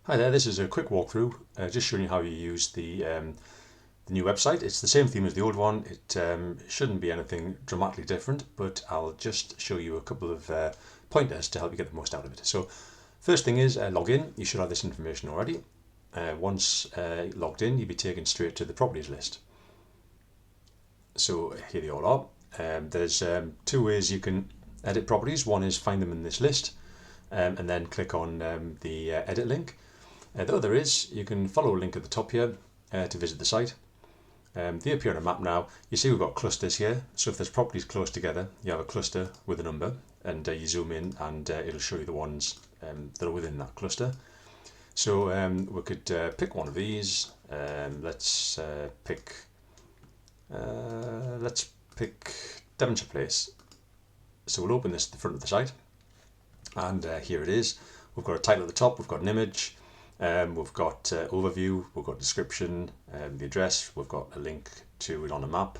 Hi there, this is a quick walkthrough, just showing you how you use the new website. It's the same theme as the old one. It shouldn't be anything dramatically different, but I'll just show you a couple of pointers to help you get the most out of it. So first thing is log in. You should have this information already. Once logged in, you'll be taken straight to the properties list. So here they all are. There's two ways you can edit properties. One is find them in this list and then click on the edit link. The other is you can follow a link at the top here to visit the site. They appear on a map now. You see we've got clusters here, so if there's properties close together, you have a cluster with a number, and you zoom in and it'll show you the ones that are within that cluster. So we could pick one of these. Let's pick Devonshire Place. So we'll open this at the front of the site, and here it is. We've got a title at the top, we've got an image, we've got overview, we've got description, the address, we've got a link to it on a map,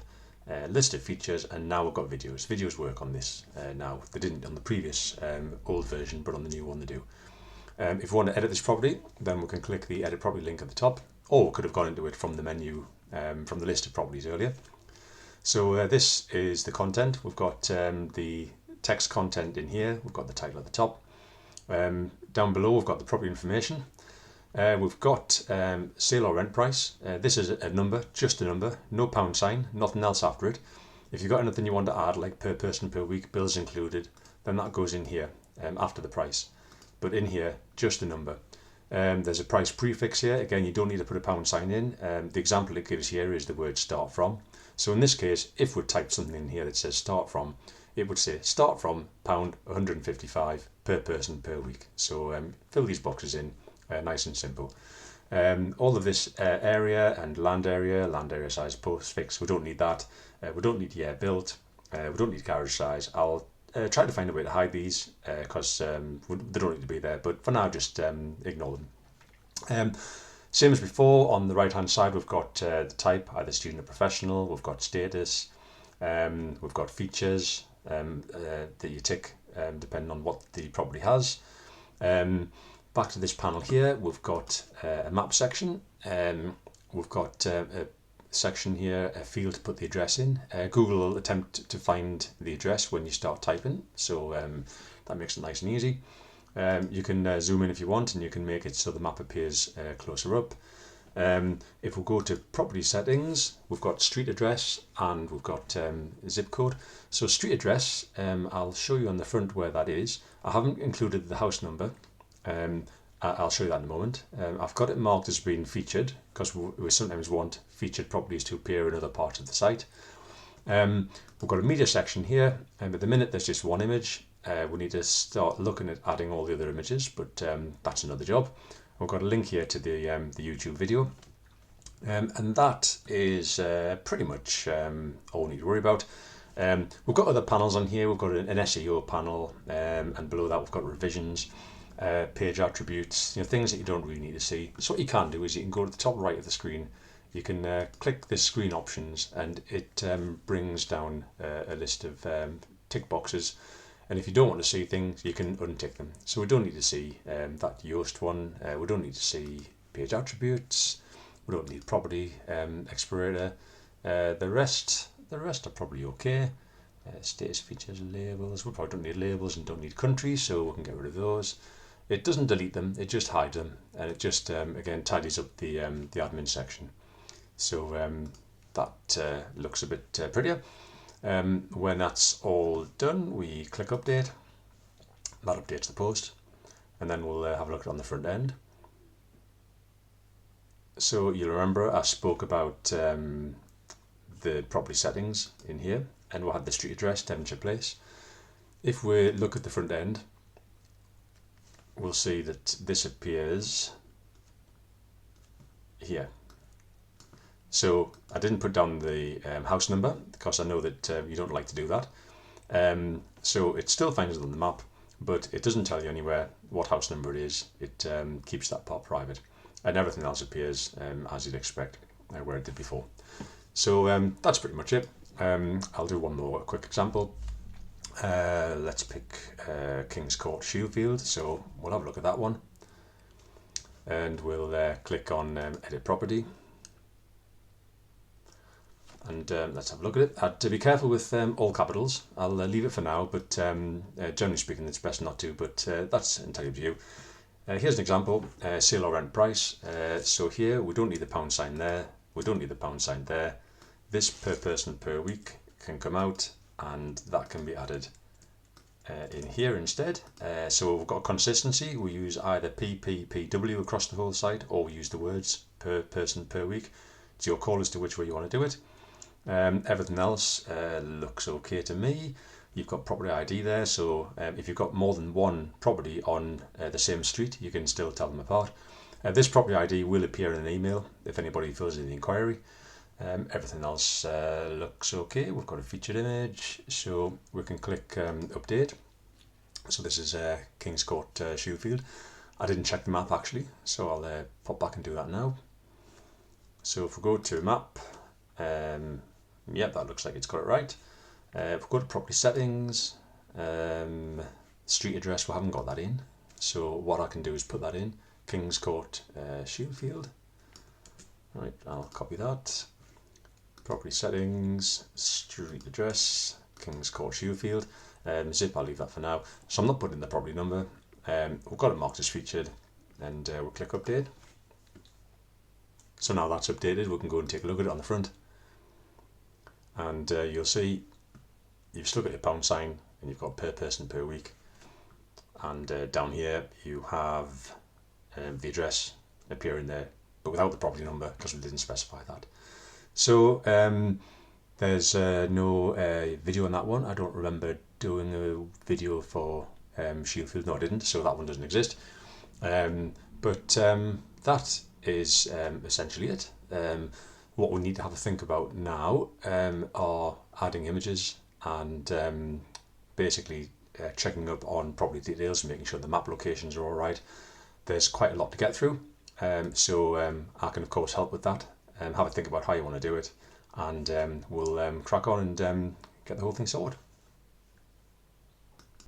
list of features, and now we've got videos. Videos work on this now. They didn't on the previous old version, but on the new one they do. If we want to edit this property, then we can click the edit property link at the top, or we could have gone into it from the menu, from the list of properties earlier. So this is the content. We've got the text content in here, we've got the title at the top. Down below we've got the property information. We've got sale or rent price. This is a number, just a number, no pound sign, nothing else after it. If you've got anything you want to add, like per person per week, bills included, then that goes in here after the price. But in here, just a number. There's a price prefix here. Again, you don't need to put a pound sign in. The example it gives here is the word start from. So in this case, if we type something in here that says start from, it would say start from £155 per person per week. So fill these boxes in. Nice and simple. All of this area and land area size postfix, we don't need that. We don't need year built. We don't need garage size. I'll try to find a way to hide these because they don't need to be there, but for now just ignore them. Same as before, on the right hand side we've got the type, either student or professional. We've got status, we've got features that you tick depending on what the property has. Back to this panel here, we've got a map section. We've got a section here, a field to put the address in. Google will attempt to find the address when you start typing, so that makes it nice and easy. You can zoom in if you want, and you can make it so the map appears closer up. If we go to property settings, we've got street address and we've got zip code. So street address, I'll show you on the front where that is. I haven't included the house number. I'll show you that in a moment. I've got it marked as being featured because we sometimes want featured properties to appear in other parts of the site. We've got a media section here, and at the minute there's just one image. We need to start looking at adding all the other images, but that's another job. We've got a link here to the YouTube video, and that is pretty much all we need to worry about. We've got other panels on here. We've got an SEO panel, and below that we've got revisions. Page attributes, things that you don't really need to see. So what you can do is you can go to the top right of the screen, you can click the screen options, and it brings down a list of tick boxes, and if you don't want to see things you can untick them. So we don't need to see that Yoast one, we don't need to see page attributes, we don't need property explorator. The rest are probably okay. Status features, labels, we probably don't need labels and don't need country, so we can get rid of those. It doesn't delete them, it just hides them, and it just again tidies up the admin section. So that looks a bit prettier. When that's all done, we click update. That updates the post, and then we'll have a look on the front end. So you'll remember I spoke about the property settings in here, and we'll have the street address, Devonshire Place. If we look at the front end, we'll see that this appears here. So I didn't put down the house number because I know that you don't like to do that. So it still finds it on the map, but it doesn't tell you anywhere what house number it is. It keeps that part private, and everything else appears as you'd expect where it did before. So that's pretty much it. I'll do one more quick example. Let's pick King's Court, Sheffield. So we'll have a look at that one. and we'll click on edit property. And let's have a look at it. To be careful with all capitals. I'll leave it for now, but generally speaking, it's best not to, but that's entirely up to you. Here's an example, sale or rent price. So here, we don't need the pound sign there. We don't need the pound sign there. This per person per week can come out, and that can be added in here instead. So we've got consistency. We use either PPPW across the whole site, or we use the words per person per week. It's your call as to which way you want to do it. Everything else looks okay to me. You've got property ID there, so if you've got more than one property on the same street, you can still tell them apart. This property ID will appear in an email if anybody fills in the inquiry. Everything else looks okay. We've got a featured image, so we can click update. So this is Kings Court, Shewfield. I didn't check the map actually, so I'll pop back and do that now. So if we go to map, yep, that looks like it's got it right. If we go to property settings, street address, we haven't got that in. So what I can do is put that in, Kings Court, Shewfield. Right, I'll copy that. Property settings, street address, Kings Court, Shewfield. Zip, I'll leave that for now. So I'm not putting the property number. We've got it marked as featured, and we'll click update. So now that's updated, we can go and take a look at it on the front. And you'll see you've still got your pound sign, and you've got per person per week. And down here you have the address appearing there, but without the property number because we didn't specify that. So there's no video on that one. I don't remember doing a video for Shewfield. No, I didn't, so that one doesn't exist. But that is essentially it. What we need to have a think about now are adding images and basically checking up on property details and making sure the map locations are all right. There's quite a lot to get through, so I can of course help with that. Have a think about how you want to do it, and we'll crack on and get the whole thing sorted.